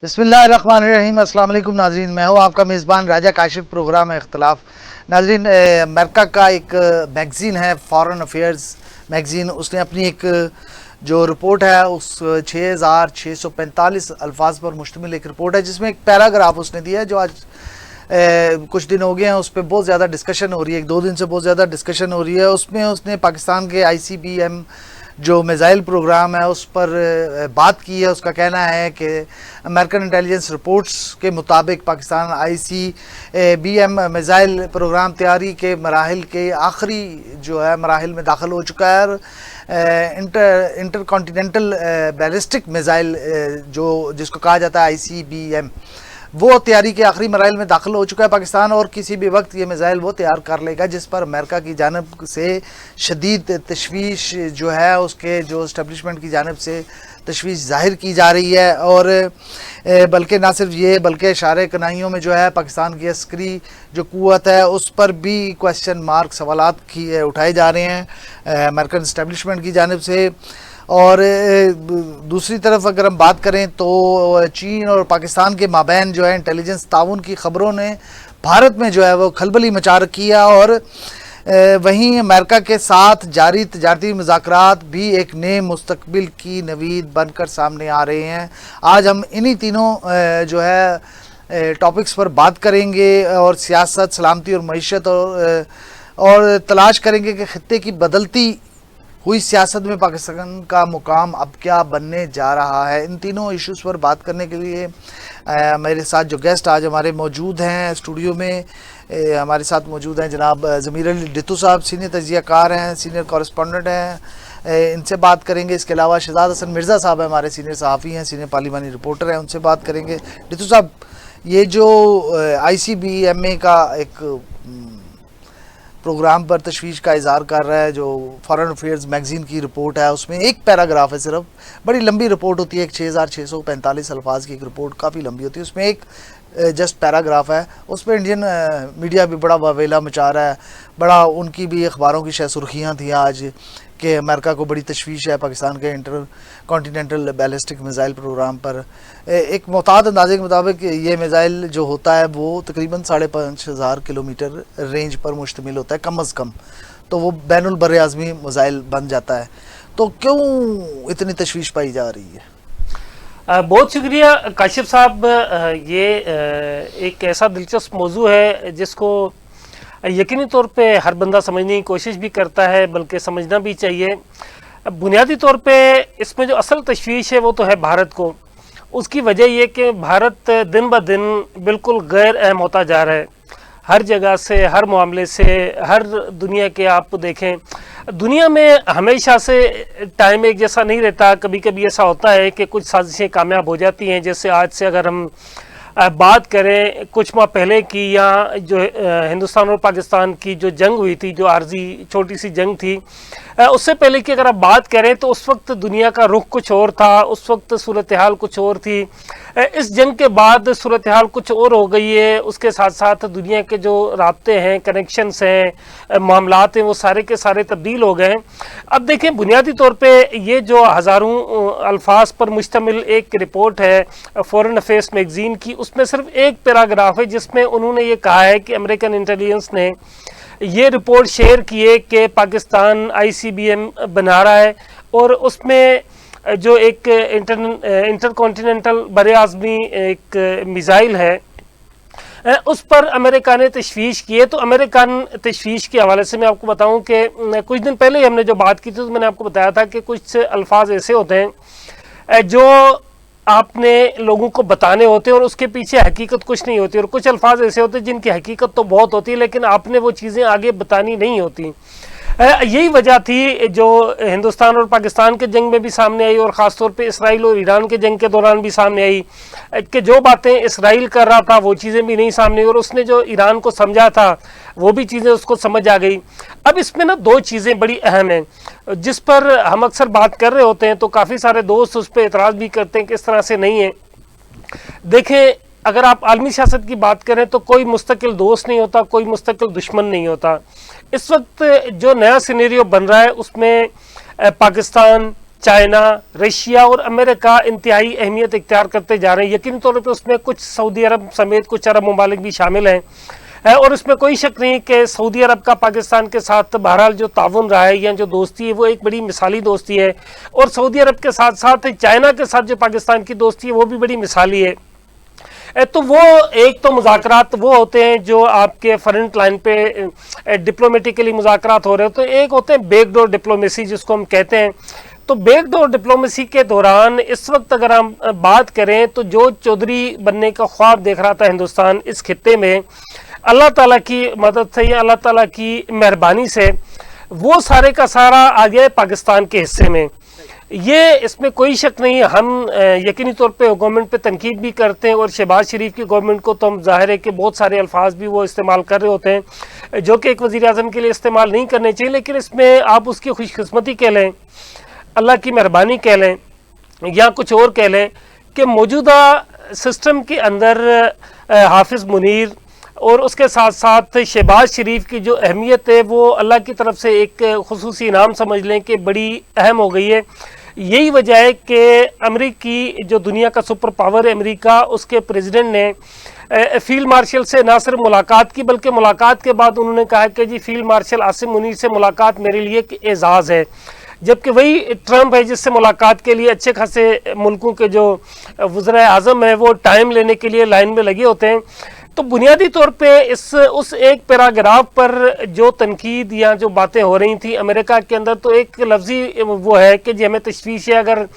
بسم اللہ الرحمن الرحیم۔ السلام علیکم ناظرین، میں ہوں آپ کا میزبان راجہ کاشف، پروگرام اختلاف۔ ناظرین، امریکہ کا ایک میگزین ہے فارن افیئرز میگزین، اس نے اپنی ایک جو رپورٹ ہے اس 6645 الفاظ پر مشتمل ایک رپورٹ ہے، جس میں ایک پیراگراف اس نے دیا ہے جو آج کچھ دن ہو گئے ہیں اس پہ بہت زیادہ ڈسکشن ہو رہی ہے، 2 دن سے بہت زیادہ ڈسکشن ہو رہی ہے۔ اس میں اس نے پاکستان کے ICBM جو میزائل پروگرام ہے اس پر بات کی ہے۔ اس کا کہنا ہے کہ امریکن انٹیلیجنس رپورٹس کے مطابق پاکستان ICBM میزائل پروگرام تیاری کے مراحل کے آخری جو ہے مراحل میں داخل ہو چکا ہے، اور انٹر کانٹیننٹل بیلسٹک میزائل جس کو کہا جاتا ہے ICBM، وہ تیاری کے آخری مراحل میں داخل ہو چکا ہے پاکستان، اور کسی بھی وقت یہ میزائل وہ تیار کر لے گا، جس پر امریکہ کی جانب سے شدید تشویش جو ہے، اس کے جو اسٹیبلشمنٹ کی جانب سے تشویش ظاہر کی جا رہی ہے۔ اور بلکہ نہ صرف یہ بلکہ اشارے کنائیوں میں جو ہے پاکستان کی عسکری جو قوت ہے اس پر بھی کویسچن مارک سوالات اٹھائے جا رہے ہیں امریکن اسٹیبلشمنٹ کی جانب سے۔ اور دوسری طرف اگر ہم بات کریں تو چین اور پاکستان کے مابین جو ہے انٹیلیجنس تعاون کی خبروں نے بھارت میں جو ہے وہ کھلبلی مچا رکھی ہے، اور وہیں امریکہ کے ساتھ جاری تجارتی مذاکرات بھی ایک نئے مستقبل کی نوید بن کر سامنے آ رہے ہیں۔ آج ہم انہی تینوں جو ہے ٹاپکس پر بات کریں گے، اور سیاست، سلامتی اور معیشت، اور تلاش کریں گے کہ خطے کی بدلتی ہوئی سیاست میں پاکستان کا مقام اب کیا بننے جا رہا ہے۔ ان تینوں ایشوز پر بات کرنے کے لیے میرے ساتھ جو گیسٹ آج ہمارے موجود ہیں اسٹوڈیو میں، ہمارے ساتھ موجود ہیں جناب ضمیر علی ڈتو صاحب، سینئر تجزیہ کار ہیں، سینئر کورسپونڈنٹ ہیں، ان سے بات کریں گے۔ اس کے علاوہ شہزاد حسن مرزا صاحب ہیں، ہمارے سینئر صحافی ہیں، سینئر پارلیمانی رپورٹر ہیں، ان سے بات کریں گے۔ ڈتو صاحب، یہ جو ICBMA کا ایک پروگرام پر تشویش کا اظہار کر رہا ہے، جو فارن افیئرز میگزین کی رپورٹ ہے، اس میں ایک پیراگراف ہے، صرف بڑی لمبی رپورٹ ہوتی ہے، ایک 6645 الفاظ کی ایک رپورٹ کافی لمبی ہوتی ہے، اس میں ایک جسٹ پیراگراف ہے، اس پہ انڈین میڈیا بھی بڑا واویلا مچا رہا ہے، بڑا ان کی بھی اخباروں کی شاید سرخیاں تھیں آج کہ امریکہ کو بڑی تشویش ہے پاکستان کے intercontinental ballistic missile programme پر۔ ایک محتاط اندازے کے مطابق یہ میزائل جو ہوتا ہے وہ تقریباً 5500 کلومیٹر رینج پر مشتمل ہوتا ہے کم از کم، تو وہ بین البر اعظمی میزائل بن جاتا ہے۔ تو کیوں اتنی تشویش پائی جا رہی ہے؟ بہت شکریہ کاشف صاحب، یہ ایک ایسا دلچسپ موضوع ہے جس کو یقینی طور پہ ہر بندہ سمجھنے کی کوشش بھی کرتا ہے، بلکہ سمجھنا بھی چاہیے۔ بنیادی طور پہ اس میں جو اصل تشویش ہے وہ تو ہے بھارت کو۔ اس کی وجہ یہ کہ بھارت دن بہ دن بالکل غیر اہم ہوتا جا رہا ہے، ہر جگہ سے، ہر معاملے سے، ہر دنیا کے آپ دیکھیں، دنیا میں ہمیشہ سے ٹائم ایک جیسا نہیں رہتا، کبھی کبھی ایسا ہوتا ہے کہ کچھ سازشیں کامیاب ہو جاتی ہیں۔ جیسے آج سے اگر ہم بات کریں کچھ ماہ پہلے کی، یا جو ہندوستان اور پاکستان کی جو جنگ ہوئی تھی، جو عارضی چھوٹی سی جنگ تھی، اس سے پہلے کی اگر آپ بات کریں تو اس وقت دنیا کا رخ کچھ اور تھا، اس وقت صورتحال کچھ اور تھی۔ اس جنگ کے بعد صورتحال کچھ اور ہو گئی ہے، اس کے ساتھ ساتھ دنیا کے جو رابطے ہیں، کنیکشنز ہیں، معاملات ہیں، وہ سارے کے سارے تبدیل ہو گئے ہیں۔ اب دیکھیں، بنیادی طور پہ یہ جو ہزاروں الفاظ پر مشتمل ایک رپورٹ ہے فارن افیئرز میگزین کی، اس میں صرف ایک پیراگراف ہے جس میں انہوں نے یہ کہا ہے کہ امریکن انٹیلیجنس نے یہ رپورٹ شیئر کی ہے کہ پاکستان ICBM بنا رہا ہے، اور اس میں جو ایک انٹر کانٹیننٹل بر اعظمی ایک میزائل ہے، اس پر امریکہ نے تشویش کی ہے۔ تو امریکن تشویش کے حوالے سے میں آپ کو بتاؤں کہ کچھ دن پہلے ہم نے جو بات کی تھی تو میں نے آپ کو بتایا تھا کہ کچھ الفاظ ایسے ہوتے ہیں جو آپ نے لوگوں کو بتانے ہوتے ہیں اور اس کے پیچھے حقیقت کچھ نہیں ہوتی، اور کچھ الفاظ ایسے ہوتے ہیں جن کی حقیقت تو بہت ہوتی ہے لیکن آپ نے وہ چیزیں آگے بتانی نہیں ہوتی۔ یہی وجہ تھی جو ہندوستان اور پاکستان کے جنگ میں بھی سامنے آئی، اور خاص طور پہ اسرائیل اور ایران کے جنگ کے دوران بھی سامنے آئی، کہ جو باتیں اسرائیل کر رہا تھا وہ چیزیں بھی نہیں سامنے آئی، اور اس نے جو ایران کو سمجھا تھا وہ بھی چیزیں اس کو سمجھ آ گئی۔ اب اس میں نا 2 چیزیں بڑی اہم ہیں جس پر ہم اکثر بات کر رہے ہوتے ہیں، تو کافی سارے دوست اس پہ اعتراض بھی کرتے ہیں کہ اس طرح سے نہیں ہے۔ دیکھیں، اگر آپ عالمی سیاست کی بات کریں تو کوئی مستقل دوست نہیں ہوتا، کوئی مستقل دشمن نہیں ہوتا۔ اس وقت جو نیا سینیریو بن رہا ہے اس میں پاکستان، चाइना, रशिया और अमेरिका इंतहाई अहमियत इख्तियार करते जा रहे हैं। यकीनी तौर पर उसमें कुछ सऊदी अरब समेत कुछ अरब ममालिक भी शामिल हैं और इसमें कोई शक नहीं कि सऊदी अरब का पाकिस्तान के साथ बहरहाल जो ताउन रहा है या जो दोस्ती है वो एक बड़ी मिसाली दोस्ती है, और सऊदी अरब के साथ साथ चाइना के साथ जो पाकिस्तान की दोस्ती है वो भी बड़ी मिसाली है। तो वो एक तो मुज़ाकरात वो होते हैं जो आपके फ्रंट लाइन पे डिप्लोमेटिकली मुज़ाकरात हो रहे होते हैं, एक होते हैं बैकडोर डिप्लोमेसी जिसको हम कहते हैं। तो बैकडोर डिप्लोमेसी के दौरान इस वक्त अगर हम बात करें तो जो चौधरी बनने का ख्वाब देख रहा था हिंदुस्तान इस खित्ते में, अल्लाह ताला की मदद से या अल्लाह ताला की मेहरबानी से वो सारे का सारा आ गया पाकिस्तान के हिस्से में। ये इसमें कोई शक नहीं है। हम यकीनी तौर पे गवर्नमेंट पे तनकीद भी करते हैं और शहबाज शरीफ की गवर्नमेंट को तो हम ज़ाहिर है कि बहुत सारे अल्फाज भी वो इस्तेमाल कर रहे होते हैं जो कि एक वज़ीर आज़म के लिए इस्तेमाल नहीं करने चाहिए, लेकिन इसमें आप उसकी खुशकिस्मती कह लें, अल्लाह की मेहरबानी कह लें या कुछ और कह लें कि मौजूदा सिस्टम के अंदर हाफिज़ मुनीर और उसके साथ साथ शहबाज शरीफ की जो अहमियत है वो अल्लाह की तरफ से एक खुसूसी इनाम समझ लें कि बड़ी अहम हो गई है। यही वजह है कि अमेरिकी जो दुनिया का सुपर पावर है अमेरिका, उसके प्रेसिडेंट ने फील्ड मार्शल से ना सिर्फ मुलाकात की बल्कि मुलाकात के बाद उन्होंने कहा कि जी फील्ड मार्शल आसिम मुनीर से मुलाकात मेरे लिए एक एजाज़ है, जबकि वही ट्रंप है जिससे मुलाकात के लिए अच्छे खासे मुल्कों के जो वज़ीर आज़म है वो टाइम लेने के लिए लाइन में लगे होते हैं। तो बुनियादी तौर पे उस एक पैराग्राफ पर जो तनकीद या जो बातें हो रही थी अमेरिका के अंदर, तो एक लफ्ज़ी वो है कि जी हमें तशवीश है अगर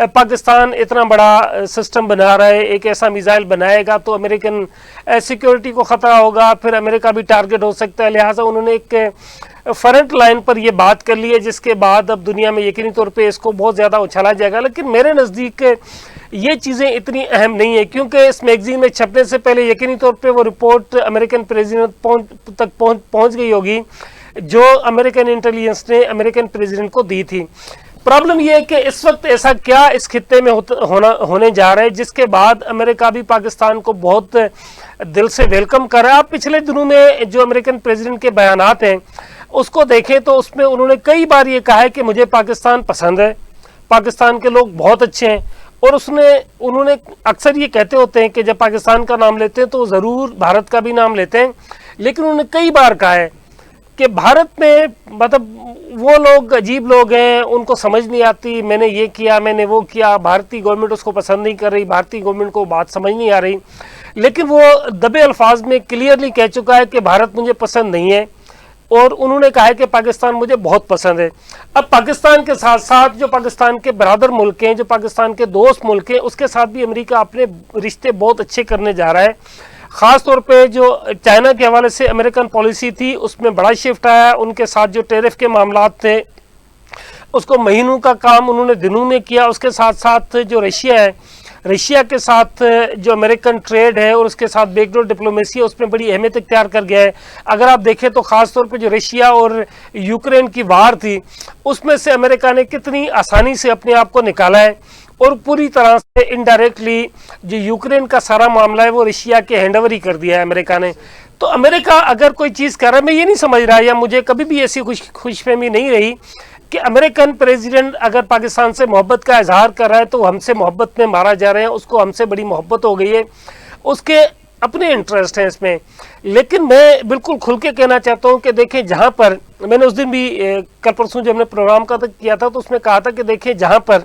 पाकिस्तान इतना बड़ा सिस्टम बना रहा है, एक ऐसा मिसाइल बनाएगा तो अमेरिकन सिक्योरिटी को ख़तरा होगा, फिर अमेरिका भी टारगेट हो सकता है। लिहाजा उन्होंने एक फ्रंट लाइन पर ये बात कर ली है जिसके बाद अब दुनिया में यकीनी तौर पे इसको बहुत ज़्यादा उछाला जाएगा। लेकिन मेरे नज़दीक ये चीज़ें इतनी अहम नहीं है, क्योंकि इस मैगजीन में छपने से पहले यकीनी तौर पे वो रिपोर्ट अमेरिकन प्रेसिडेंट तक पहुंच गई होगी जो अमेरिकन इंटेलिजेंस ने अमेरिकन प्रेसिडेंट को दी थी। प्रॉब्लम ये है कि इस वक्त ऐसा क्या इस खित्ते में होने जा रहा है जिसके बाद अमेरिका भी पाकिस्तान को बहुत दिल से वेलकम कर रहा है। आप पिछले दिनों में जो अमेरिकन प्रेसिडेंट के बयानात हैं उसको देखें तो उसमें उन्होंने कई बार ये कहा है कि मुझे पाकिस्तान पसंद है, पाकिस्तान के लोग बहुत अच्छे हैं, और उन्होंने अक्सर ये कहते होते हैं कि जब पाकिस्तान का नाम लेते हैं तो ज़रूर भारत का भी नाम लेते हैं। लेकिन उन्होंने कई बार कहा है कि भारत में मतलब वो लोग अजीब लोग हैं, उनको समझ नहीं आती, मैंने ये किया मैंने वो किया, भारतीय गवर्नमेंट उसको पसंद नहीं कर रही, भारतीय गवर्नमेंट को बात समझ नहीं आ रही। लेकिन वो दबे अल्फाज में क्लियरली कह चुका है कि भारत मुझे पसंद नहीं है, और उन्होंने कहा है कि पाकिस्तान मुझे बहुत पसंद है। अब पाकिस्तान के साथ साथ जो पाकिस्तान के बरादर मुल्क हैं, जो पाकिस्तान के दोस्त मुल्क हैं, उसके साथ भी अमेरिका अपने रिश्ते बहुत अच्छे करने जा रहा है। ख़ास तौर पे जो चाइना के हवाले से अमेरिकन पॉलिसी थी उसमें बड़ा शिफ्ट आया। उनके साथ जो टैरिफ के मामलात थे उसको महीनों का काम उन्होंने दिनों में किया। उसके साथ साथ जो रशिया है, रशिया के साथ जो अमेरिकन ट्रेड है और उसके साथ बैकडोर डिप्लोमेसी है उसमें बड़ी अहमियत इख्तियार कर गया है। अगर आप देखें तो ख़ास तौर पे जो रशिया और यूक्रेन की वार थी उसमें से अमेरिका ने कितनी आसानी से अपने आप को निकाला है, और पूरी तरह से इनडायरेक्टली जो यूक्रेन का सारा मामला है वो रशिया के हैंडओवर ही कर दिया है अमेरिका ने। तो अमेरिका अगर कोई चीज़ कर रहा है, मैं ये नहीं समझ रहा, या मुझे कभी भी ऐसी खुशफहमी नहीं रही कि अमेरिकन प्रेसिडेंट अगर पाकिस्तान से मोहब्बत का इजहार कर रहा है तो हमसे मोहब्बत में मारा जा रहे हैं, उसको हमसे बड़ी मोहब्बत हो गई है, उसके अपने इंटरेस्ट हैं इसमें। लेकिन मैं बिल्कुल खुल के कहना चाहता हूं कि देखें, जहां पर मैंने उस दिन भी कल परसों जब हमने प्रोग्राम का किया था तो उसमें कहा था कि देखें जहां पर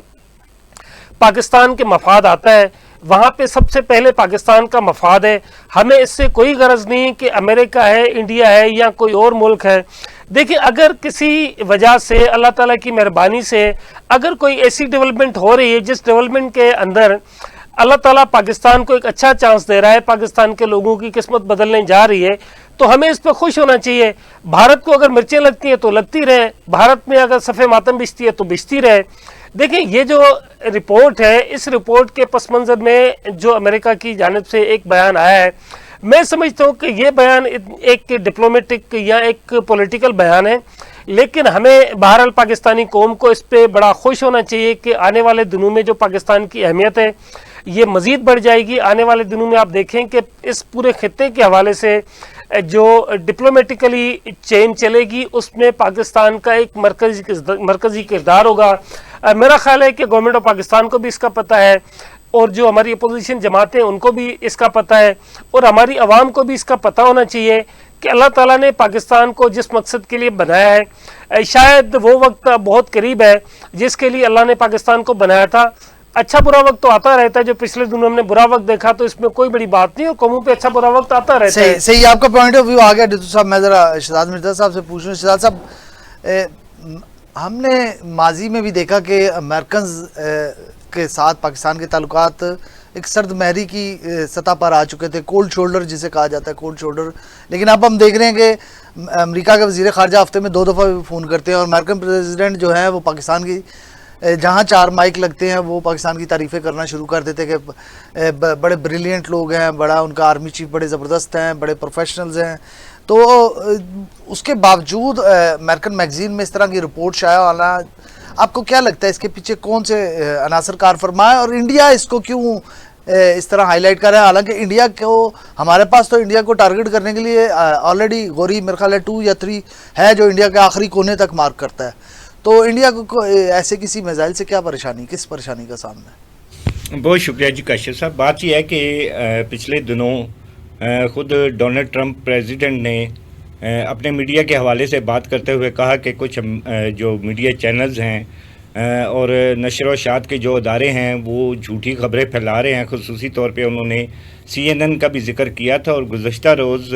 पाकिस्तान के मफाद आता है वहाँ पे सबसे पहले पाकिस्तान का मफाद है। हमें इससे कोई गरज नहीं कि अमेरिका है, इंडिया है या कोई और मुल्क है। देखिए, अगर किसी वजह से अल्लाह ताला की मेहरबानी से अगर कोई ऐसी डेवलपमेंट हो रही है जिस डेवलपमेंट के अंदर अल्लाह ताला पाकिस्तान को एक अच्छा चांस दे रहा है, पाकिस्तान के लोगों की किस्मत बदलने जा रही है, तो हमें इस पर खुश होना चाहिए। भारत को अगर मिर्चें लगती हैं तो लगती रहे, भारत में अगर सफ़े मातम बिछती है तो बिछती रहे। देखिए, ये जो रिपोर्ट है, इस रिपोर्ट के पस मंज़र में जो अमेरिका की जानिब से एक बयान आया है, मैं समझता हूँ कि ये बयान एक डिप्लोमेटिक या एक पॉलिटिकल बयान है, लेकिन हमें बहरहाल पाकिस्तानी कौम को इस पर बड़ा खुश होना चाहिए कि आने वाले दिनों में जो पाकिस्तान की अहमियत है ये मज़ीद बढ़ जाएगी। आने वाले दिनों में आप देखें कि इस पूरे खित्ते के हवाले से जो डिप्लोमेटिकली चेन चलेगी उसमें पाकिस्तान का एक मरकज़ी किरदार होगा। मेरा ख्याल है कि गवर्नमेंट ऑफ पाकिस्तान को भी इसका पता है, और जो हमारी अपोजिशन जमातें उनको भी इसका पता है, और हमारी आवाम को भी इसका पता होना चाहिए कि अल्लाह ताला ने पाकिस्तान को जिस मकसद के लिए बनाया है, शायद वो वक्त बहुत करीब है जिसके लिए अल्लाह ने पाकिस्तान को बनाया था। अच्छा बुरा वक्त तो आता रहता है, जो पिछले दिनों हमने बुरा वक्त देखा तो इसमें कोई बड़ी बात नहीं, और कौमों पे अच्छा बुरा वक्त आता रहता है। सही, आपका पॉइंट ऑफ व्यू आ गया डिटो साहब। मैं ज़रा शहजाद मिर्ज़ा साहब से पूछ रहा हूँ। शहजाद साहब, हमने माजी में भी देखा कि अमेरिकन के साथ पाकिस्तान के ताल्लुकात एक सर्द महरी की सतह पर आ चुके थे, कोल्ड शोल्डर जिसे कहा जाता है, कोल्ड शोल्डर। लेकिन अब हम देख रहे हैं कि अमेरिका के वज़ीर ख़ारजा हफ्ते में 2 दफ़ा फ़ोन करते हैं, और अमेरिकन प्रेसिडेंट जो है वो पाकिस्तान की जहाँ 4 माइक लगते हैं वो पाकिस्तान की तारीफ़ें करना शुरू कर देते हैं कि बड़े ब्रिलियंट लोग हैं, बड़ा उनका आर्मी चीफ बड़े ज़बरदस्त हैं, बड़े प्रोफेशनल्स हैं। तो उसके बावजूद अमेरिकन मैगज़ीन में इस तरह की रिपोर्ट शाया होना, आपको क्या लगता है इसके पीछे कौन से अनासर कार फरमा है, और इंडिया इसको क्यों इस तरह हाईलाइट कर रहा है? हालांकि इंडिया को, हमारे पास तो इंडिया को टारगेट करने के लिए ऑलरेडी गोरी मेरे ख्याल है 2 या 3 है जो इंडिया के आखिरी कोने तक मार्क करता है। तो इंडिया को ऐसे किसी मिसाइल से क्या परेशानी, किस परेशानी का सामना है? बहुत शुक्रिया जी काशिफ साहब। बात यह है कि पिछले दिनों खुद डोनाल्ड ट्रंप प्रेसिडेंट ने अपने मीडिया के हवाले से बात करते हुए कहा कि कुछ जो मीडिया चैनल्स हैं और नशर व शात के जो अदारे हैं वो झूठी खबरें फैला रहे हैं। खुसूसी तौर पे उन्होंने CNN का भी जिक्र किया था, और गुज़श्ता रोज़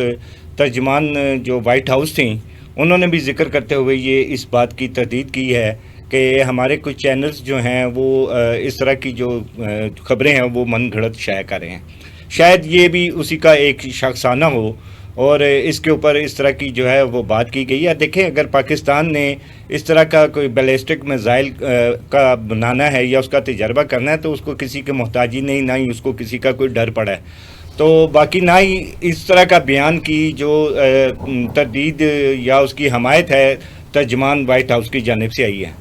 तर्जमान जो वाइट हाउस थी उन्होंने भी जिक्र करते हुए ये इस बात की तहदीद की है कि हमारे कुछ चैनल्स जो हैं वो इस तरह की जो खबरें हैं वो मन घड़त शाया कर रहे हैं। शायद ये भी उसी का एक शख्साना हो, और इसके ऊपर इस तरह की जो है वो बात की गई है। देखें, अगर पाकिस्तान ने इस तरह का कोई बैलिस्टिक मिसाइल का बनाना है या उसका तजर्बा करना है तो उसको किसी की मोहताजी नहीं, ना ही उसको किसी का कोई डर पड़ा है। तो बाकी ना ही इस तरह का बयान की जो तरदीद या उसकी हमायत है तर्जमान वाइट हाउस की जानिब से आई है।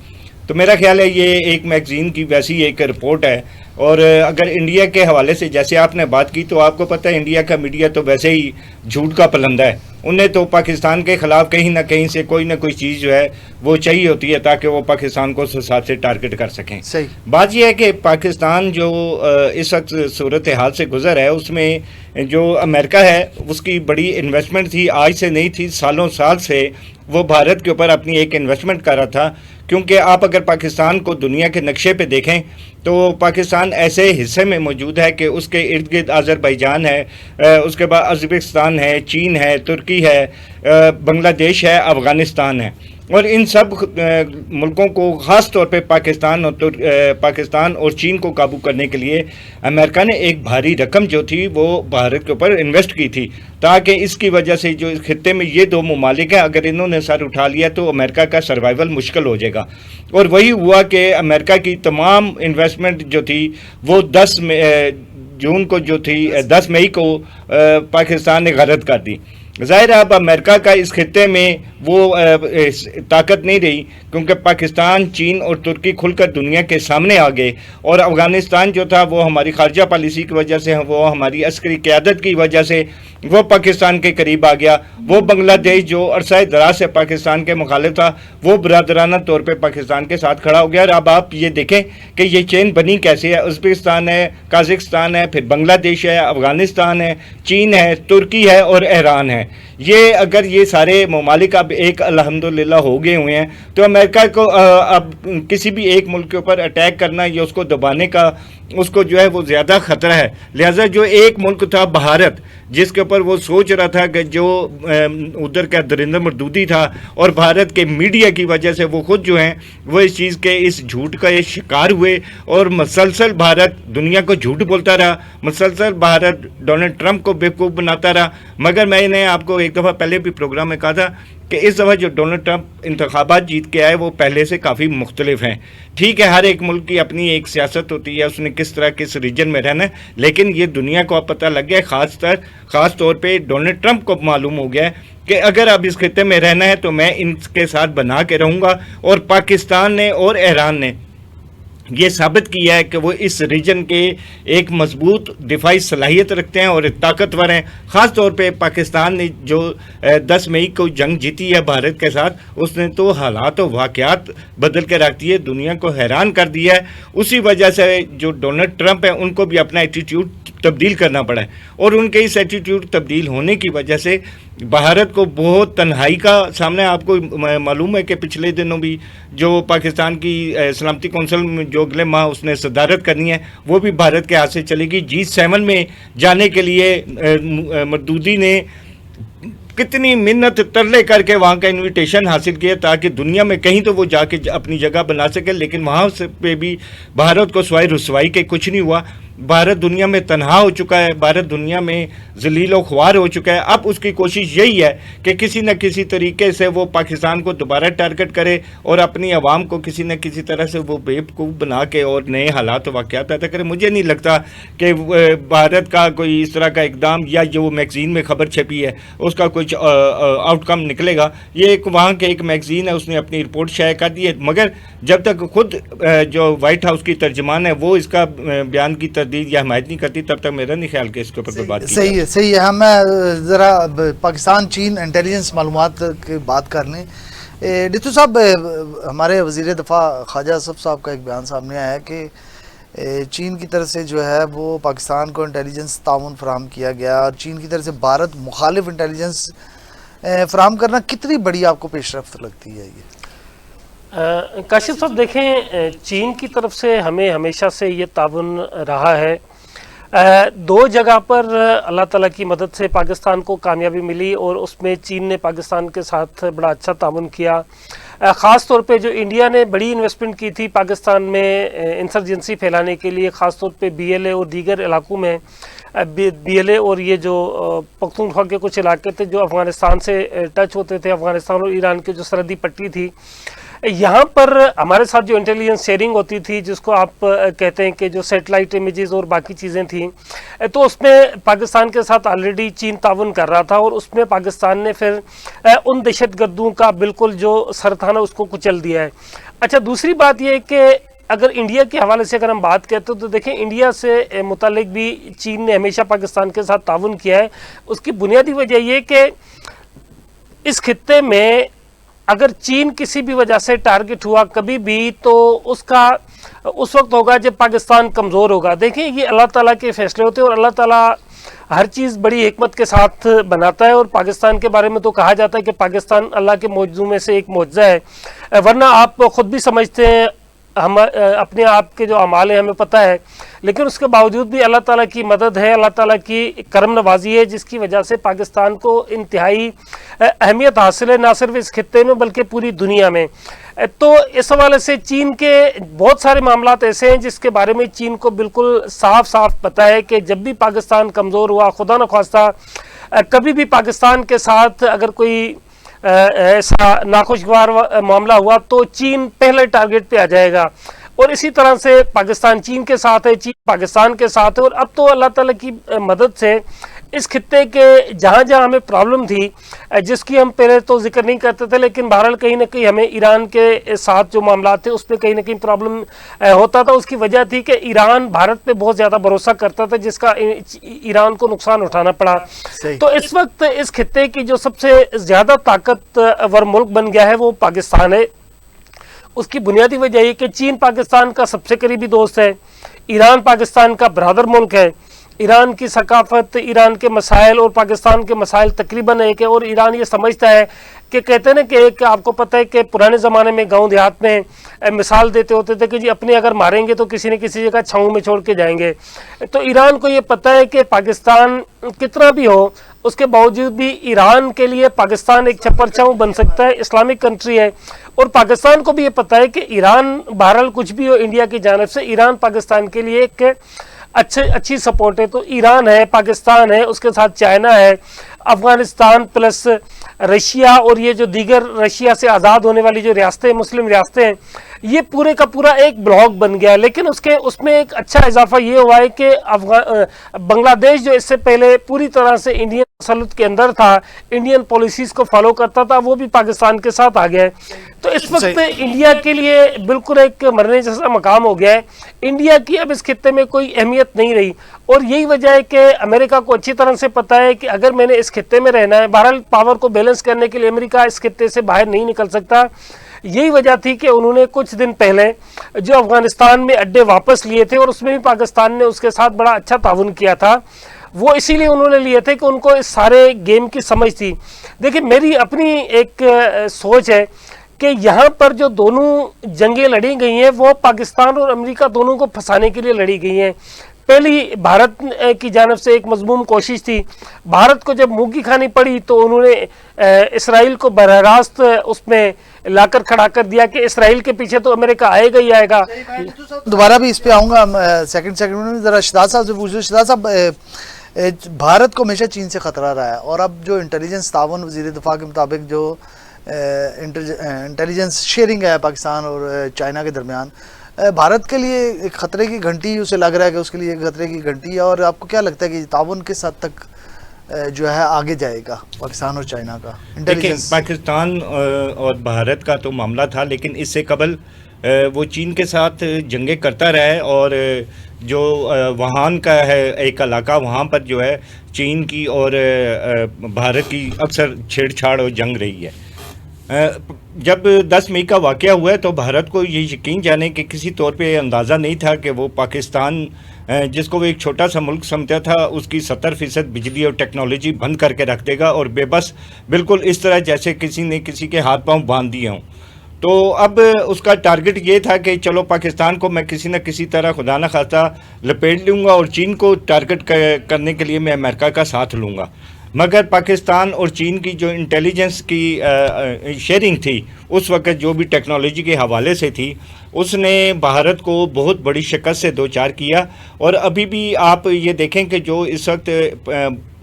तो मेरा ख्याल है ये एक मैगज़ीन की वैसी एक रिपोर्ट है। और अगर इंडिया के हवाले से जैसे आपने बात की, तो आपको पता है इंडिया का मीडिया तो वैसे ही झूठ का पलंदा है। उन्हें तो पाकिस्तान के ख़िलाफ़ कहीं ना कहीं से कोई ना कोई चीज़ जो है वो चाहिए होती है ताकि वो पाकिस्तान को उस हिसाब से टारगेट कर सकें। सही बात यह है कि पाकिस्तान जो इस वक्त सूरत हाल से गुज़र है उसमें जो अमेरिका है उसकी बड़ी इन्वेस्टमेंट थी, आज से नहीं थी, सालों साल से वो भारत के ऊपर अपनी एक इन्वेस्टमेंट कर रहा था। क्योंकि आप अगर पाकिस्तान को दुनिया के नक्शे पे देखें तो पाकिस्तान ऐसे हिस्से में मौजूद है कि उसके इर्द गिर्द अज़रबैजान है, उसके बाद उज़्बेकिस्तान है, चीन है, तुर्की है, बांग्लादेश है, अफ़गानिस्तान है। और इन सब मुल्कों को ख़ास तौर पे पाकिस्तान और चीन को काबू करने के लिए अमेरिका ने एक भारी रकम जो थी वो भारत के ऊपर इन्वेस्ट की थी, ताकि इसकी वजह से जो इस खित्ते में ये 2 ममालिक हैं अगर इन्होंने सर उठा लिया तो अमेरिका का सर्वाइवल मुश्किल हो जाएगा। और वही हुआ कि अमेरिका की तमाम इन्वेस्टमेंट जो थी वो 10 जून को जो थी 10 मई को पाकिस्तान ने गलत कर दी। ज़ाहिर है अब अमेरिका का इस खित्ते में वो ताकत नहीं रही, क्योंकि पाकिस्तान, चीन और तुर्की खुलकर दुनिया के सामने आ गए। और अफ़गानिस्तान जो था वो हमारी खारजा पॉलिसी की वजह से, वो हमारी अस्करी क़यादत की वजह से वो पाकिस्तान के करीब आ गया। वो बांग्लादेश जो अरसा दराज से पाकिस्तान के मुखालिफ था वो बरादराना तौर पर पाकिस्तान के साथ खड़ा हो गया। और अब आप ये देखें कि ये चेन बनी कैसे है। उज़्बेकिस्तान है, काज़ाकिस्तान है, फिर बांग्लादेश है, अफ़गानिस्तान है, चीन है, तुर्की है और ईरान है। ये अगर ये सारे ममालिक अब एक अल्हम्दुलिल्लाह हो गए हुए हैं तो अमेरिका को अब किसी भी एक मुल्क के ऊपर अटैक करना या उसको दबाने का उसको जो है वो ज़्यादा ख़तरा है। लिहाजा जो एक मुल्क था भारत, जिसके ऊपर वो सोच रहा था कि जो उधर का दरिंदर मरदूदी था, और भारत के मीडिया की वजह से वो खुद जो हैं वो इस चीज़ के इस झूठ का ये शिकार हुए। और मुसलसल भारत दुनिया को झूठ बोलता रहा, मुसलसल भारत डोनाल्ड ट्रंप को बेवकूफ़ बनाता रहा। मगर मैंने आपको एक दफ़ा पहले भी प्रोग्राम में कहा था कि इस दफ़ा जो डोनाल्ड ट्रंप इंतखाबात जीत के आए वो पहले से काफ़ी मुख्तलिफ हैं। ठीक है, हर एक मुल्क की अपनी एक सियासत होती है, उसने किस तरह किस रीजन में रहना है, लेकिन ये दुनिया को अब पता लग गया, ख़ास तौर पे डोनाल्ड ट्रंप को मालूम हो गया है कि अगर अब इस खित्ते में रहना है तो मैं इनके साथ बना के रहूँगा। और पाकिस्तान ने और ईरान ने یہ ثابت کیا ہے کہ وہ اس ریجن کے ایک مضبوط دفاعی صلاحیت رکھتے ہیں اور طاقتور ہیں. خاص طور پہ پاکستان نے جو 10 مئی کو جنگ جیتی ہے بھارت کے ساتھ، اس نے تو حالات و واقعات بدل کے رکھ دیے، دنیا کو حیران کر دیا ہے. اسی وجہ سے جو ڈونلڈ ٹرمپ ہیں ان کو بھی اپنا ایٹیٹیوڈ تبدیل کرنا پڑا ہے، اور ان کے اس ایٹیٹیوڈ تبدیل ہونے کی وجہ سے بھارت کو بہت تنہائی کا سامنا ہے. آپ کو معلوم ہے کہ پچھلے دنوں بھی جو پاکستان کی سلامتی کونسل میں جو اگلے ماہ اس نے صدارت کرنی ہے، وہ بھی بھارت کے ہاتھ سے چلے گی. G7 میں جانے کے لیے مردودی نے کتنی منت ترلے کر کے وہاں کا انویٹیشن حاصل کیا تاکہ دنیا میں کہیں تو وہ جا کے اپنی جگہ بنا سکے، لیکن وہاں سے پہ بھی بھارت کو سوائے رسوائی کے کچھ نہیں ہوا. بھارت دنیا میں تنہا ہو چکا ہے، بھارت دنیا میں ذلیل و خوار ہو چکا ہے. اب اس کی کوشش یہی ہے کہ کسی نہ کسی طریقے سے وہ پاکستان کو دوبارہ ٹارگٹ کرے اور اپنی عوام کو کسی نہ کسی طرح سے وہ بیوقوف بنا کے اور نئے حالات و واقعات پیدا کرے. مجھے نہیں لگتا کہ بھارت کا کوئی اس طرح کا اقدام یا جو میگزین میں خبر چھپی ہے اس کا کچھ آؤٹ کم نکلے گا. یہ ایک وہاں کے ایک میگزین ہے، اس نے اپنی رپورٹ شائع کر دی ہے، مگر جب تک خود جو وائٹ ہاؤس کی ترجمان ہے وہ اس کا بیان کی تردید یا حمایت نہیں کرتی، تب تک میرا نہیں خیال کہ اس کے اوپر کوئی بات کی. صحیح ہے. ہم ذرا پاکستان چین انٹیلیجنس معلومات کی بات کر لیں. ڈتو صاحب، ہمارے وزیر دفاع خواجہ اسف صاحب کا ایک بیان سامنے آیا ہے کہ چین کی طرف سے جو ہے وہ پاکستان کو انٹیلیجنس تعاون فراہم کیا گیا، اور چین کی طرف سے بھارت مخالف انٹیلیجنس فراہم کرنا کتنی بڑی آپ کو پیش رفت لگتی ہے؟ یہ کاشف صاحب دیکھیں، چین کی طرف سے ہمیں ہمیشہ سے یہ تعاون رہا ہے. 2 جگہ پر اللہ تعالیٰ کی مدد سے پاکستان کو کامیابی ملی، اور اس میں چین نے پاکستان کے ساتھ بڑا اچھا تعاون کیا. خاص طور پہ جو انڈیا نے بڑی انویسٹمنٹ کی تھی پاکستان میں انسرجنسی پھیلانے کے لیے، خاص طور پہ BLA اور دیگر علاقوں میں. BLA اور یہ جو پختونخوا کے کچھ علاقے تھے جو افغانستان سے ٹچ ہوتے تھے، افغانستان اور ایران کی جو سرحدی پٹی تھی، یہاں پر ہمارے ساتھ جو انٹیلیجنس شیئرنگ ہوتی تھی، جس کو آپ کہتے ہیں کہ جو سیٹلائٹ امیجز اور باقی چیزیں تھیں، تو اس میں پاکستان کے ساتھ آلریڈی چین تعاون کر رہا تھا، اور اس میں پاکستان نے پھر ان دہشت گردوں کا بالکل جو سر تھا نا اس کو کچل دیا ہے. اچھا، دوسری بات یہ ہے کہ اگر انڈیا کے حوالے سے اگر ہم بات کرتے ہیں تو دیکھیں، انڈیا سے متعلق بھی چین نے ہمیشہ پاکستان کے ساتھ تعاون کیا ہے. اس کی بنیادی وجہ یہ کہ اس خطے میں اگر چین کسی بھی وجہ سے ٹارگٹ ہوا کبھی بھی، تو اس کا اس وقت ہوگا جب پاکستان کمزور ہوگا. دیکھیں، یہ اللہ تعالیٰ کے فیصلے ہوتے ہیں، اور اللہ تعالیٰ ہر چیز بڑی حکمت کے ساتھ بناتا ہے. اور پاکستان کے بارے میں تو کہا جاتا ہے کہ پاکستان اللہ کے معجزوں میں سے ایک معجزہ ہے، ورنہ آپ خود بھی سمجھتے ہیں، ہم اپنے آپ کے جو اعمال ہیں ہمیں پتہ ہے، لیکن اس کے باوجود بھی اللہ تعالیٰ کی مدد ہے، اللہ تعالیٰ کی کرم نوازی ہے، جس کی وجہ سے پاکستان کو انتہائی اہمیت حاصل ہے، نہ صرف اس خطے میں بلکہ پوری دنیا میں. تو اس حوالے سے چین کے بہت سارے معاملات ایسے ہیں جس کے بارے میں چین کو بالکل صاف صاف پتہ ہے کہ جب بھی پاکستان کمزور ہوا، خدا نخواستہ کبھی بھی پاکستان کے ساتھ اگر کوئی ایسا ناخوشگوار معاملہ ہوا تو چین پہلے ٹارگٹ پہ آ جائے گا. اور اسی طرح سے پاکستان چین کے ساتھ ہے، چین پاکستان کے ساتھ ہے. اور اب تو اللہ تعالیٰ کی مدد سے اس خطے کے جہاں جہاں ہمیں پرابلم تھی، جس کی ہم پہلے تو ذکر نہیں کرتے تھے، لیکن بہرحال کہیں نہ کہیں ہمیں ایران کے ساتھ جو معاملات تھے اس پہ کہیں نہ کہیں پرابلم ہوتا تھا. اس کی وجہ تھی کہ ایران بھارت پہ بہت زیادہ بھروسہ کرتا تھا، جس کا ایران کو نقصان اٹھانا پڑا. تو اس وقت اس خطے کی جو سب سے زیادہ طاقتور ملک بن گیا ہے وہ پاکستان ہے. اس کی بنیادی وجہ یہ کہ چین پاکستان کا سب سے قریبی دوست ہے، ایران پاکستان کا برادر ملک ہے. ایران کی ثقافت، ایران کے مسائل اور پاکستان کے مسائل تقریباً ایک ہے. اور ایران یہ سمجھتا ہے کہ کہتے ہیں نا کہ آپ کو پتہ ہے کہ پرانے زمانے میں گاؤں دیہات میں مثال دیتے ہوتے تھے کہ جی اپنے اگر ماریں گے تو کسی نہ کسی جگہ چھاؤں میں چھوڑ کے جائیں گے. تو ایران کو یہ پتہ ہے کہ پاکستان کتنا بھی ہو، اس کے باوجود بھی ایران کے لیے پاکستان ایک چھپر چھاؤں بن سکتا ہے، اسلامک کنٹری ہے. اور پاکستان کو بھی یہ پتہ ہے کہ ایران بہرحال کچھ بھی ہو انڈیا کی جانب سے، ایران پاکستان کے لیے ایک اچھی سپورٹ ہے. تو ایران ہے، پاکستان ہے، اس کے ساتھ چائنا ہے، افغانستان پلس رشیا اور یہ جو دیگر رشیا سے آزاد ہونے والی جو ریاستیں، مسلم ریاستیں ہیں، ये पूरे का पूरा एक ब्लॉक बन गया। लेकिन उसमें एक अच्छा इजाफा ये हुआ है कि बांग्लादेश जो इससे पहले पूरी तरह से इंडियन तसल्लुत के अंदर था, इंडियन पॉलिसीज को फॉलो करता था, वो भी पाकिस्तान के साथ आ गया है। तो इस वक्त इंडिया के लिए बिल्कुल एक मरने जैसा मकाम हो गया है। इंडिया की अब इस खित्ते में कोई अहमियत नहीं रही, और यही वजह है कि अमेरिका को अच्छी तरह से पता है कि अगर मैंने इस खित्ते में रहना है, बहरहाल पावर को बैलेंस करने के लिए अमेरिका इस खित्ते से बाहर नहीं निकल सकता। यही वजह थी कि उन्होंने कुछ दिन पहले जो अफगानिस्तान में अड्डे वापस लिए थे, और उसमें भी पाकिस्तान ने उसके साथ बड़ा अच्छा ताउन किया था, वो इसीलिए उन्होंने लिए थे कि उनको इस सारे गेम की समझ थी। देखिए, मेरी अपनी एक सोच है कि यहाँ पर जो दोनों जंगें लड़ी गई हैं वो पाकिस्तान और अमेरिका दोनों को फंसाने के लिए लड़ी गई हैं। पहली भारत की जानब से एक मजमूम कोशिश थी। भारत को जब मुंह की खानी पड़ी तो उन्होंने इसराइल को बरह रास्त उसमें लाकर खड़ा कर दिया कि इसराइल के पीछे तो अमेरिका आएगा ही आएगा। दोबारा भी इस पे आऊँगा, सेकंड में ज़रा शहजाद साहब से पूछ लो। शहजाद साहब, भारत को हमेशा चीन से ख़तरा रहा है, और अब जो इंटेलिजेंस ताउन वज़ीर दिफा के मुताबिक जो इंटेलिजेंस शेयरिंग है पाकिस्तान और चाइना के दरमियान, भारत के लिए एक ख़तरे की घंटी उसे लग रहा है कि उसके लिए एक ख़तरे की घंटी है। और आपको क्या लगता है कि ताउन किस हद तक जो है आगे जाएगा पाकिस्तान और चाइना का? देखिए, पाकिस्तान और भारत का तो मामला था, लेकिन इससे कबल वो चीन के साथ जंगें करता रहा है, और जो वुहान का है एक इलाका, वहाँ पर जो है चीन की और भारत की अक्सर छेड़छाड़ और जंग रही है। जब 10 मई का वाक़या हुआ तो भारत को ये यकीन जाने कि किसी तौर पे अंदाज़ा नहीं था कि वो पाकिस्तान, जिसको वो एक छोटा सा मुल्क समझता था, उसकी 70% बिजली और टेक्नोलॉजी बंद करके रख देगा, और बेबस बिल्कुल इस तरह जैसे किसी ने किसी के हाथ पांव बांध दिए हों। तो अब उसका टारगेट ये था कि चलो पाकिस्तान को मैं किसी न किसी तरह खुदा न खास्ता लपेट लूँगा, और चीन को टारगेट करने के लिए मैं अमेरिका का साथ लूँगा। मगर पाकिस्तान और चीन की जो इंटेलिजेंस की शेयरिंग थी उस वक्त, जो भी टेक्नोलॉजी के हवाले से थी, उसने भारत को बहुत बड़ी शिकस्त से दो चार किया। और अभी भी आप ये देखें कि जो इस वक्त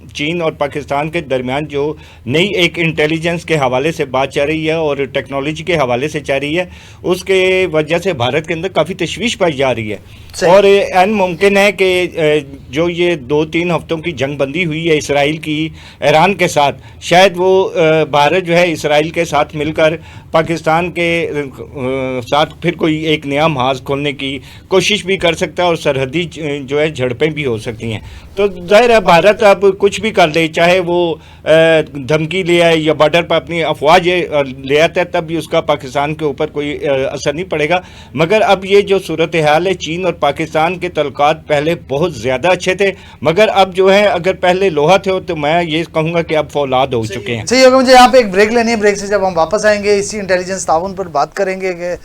चीन और पाकिस्तान के दरमियान जो नई एक इंटेलिजेंस के हवाले से बात चल रही है और टेक्नोलॉजी के हवाले से चल रही है, उसके वजह से भारत के अंदर काफ़ी तशवीश पाई जा रही है। और एन मुमकिन है कि जो ये 2-3 हफ्तों की जंग बंदी हुई है इसराइल की ईरान के साथ, शायद वो भारत जो है इसराइल के साथ मिलकर पाकिस्तान के साथ फिर कोई एक नया महाज खोलने की कोशिश भी कर सकता है, और सरहदी जो है झड़पें भी हो सकती हैं। तो जाहिर है भारत अब कुछ भी कर ले, चाहे वो धमकी ले आए या बॉर्डर पर अपनी अफवाज ले आता है, तब भी उसका पाकिस्तान के ऊपर कोई असर नहीं पड़ेगा। मगर अब ये जो सूरत हाल है, चीन और पाकिस्तान के तल्लुकात पहले बहुत ज़्यादा अच्छे थे, मगर अब जो है अगर पहले लोहा थे तो मैं ये कहूँगा कि अब फौलाद हो चुके हैं। सही होगा। मुझे यहाँ पे एक ब्रेक लेनी है, ब्रेक से जब हम वापस आएंगे इसी इंटेलिजेंस ताउन पर बात करेंगे कि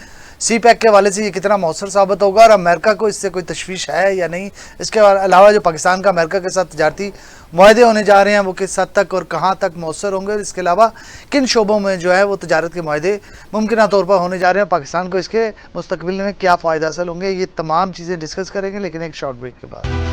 सी पैक के हवाले से ये कितना मौसर साबित होगा, और अमेरिका को इससे कोई तशवीश है या नहीं। इसके अलावा जो पाकिस्तान का अमेरिका के साथ तजारती मुआहदे होने जा रहे हैं वो किस हद तक और कहाँ तक मौसर होंगे, और इसके अलावा किन शोबों में जो है वो तजारत के मुआहदे मुमकिन तौर पर होने जा रहे हैं, पाकिस्तान को इसके मुस्तकबिल में क्या फ़ायदा हासिल होंगे, ये तमाम चीज़ें डिस्कस करेंगे, लेकिन एक शॉर्ट ब्रेक के बाद।